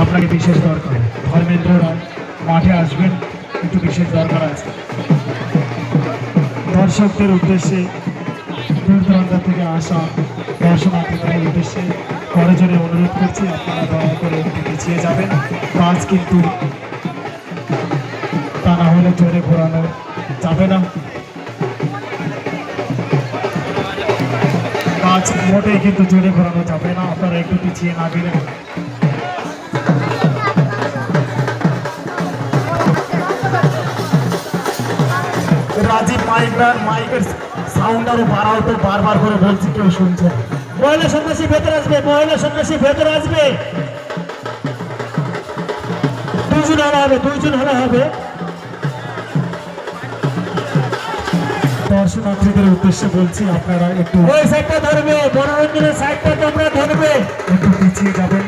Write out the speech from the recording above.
আপনাকে বিশেষ দরকার। ধর্মেন্দ্ররা মাঠে আসবেন, একটু বিশেষ দরকার আছে। দর্শকদের উদ্দেশ্যে, দূর দূরান্ত থেকে আসা দর্শনার্থীদের উদ্দেশ্যে করজোরে অনুরোধ করছি, আপনারা দয়া করে একটু পিছিয়ে যাবেন। কাজ কিন্তু তা না হলে জোরে ঘোরানো যাবে না। কাজ মোটেই কিন্তু জোরে ঘোরানো যাবে না, আপনারা একটু পিছিয়ে না গেলেন। রাজীব মাইকের সাউন্ড আরো বাড়াও তো, বারবার করে বলছি, কেউ শুনছে। মহিলা সন্ন্যাসী ভেতরে আসবে, মহিলা সন্ন্যাসী ভেতরে আসবে। দুজন হলে হবে, দুইজন হলে হবে। দর্শনার্থীদের উদ্দেশ্যে বলছি, আপনারা একটু ওই সাইডটা ধরবে, মনোরঞ্জনের সাইডটা তোমরা ধরবে, একটু পিছিয়ে যাবেন।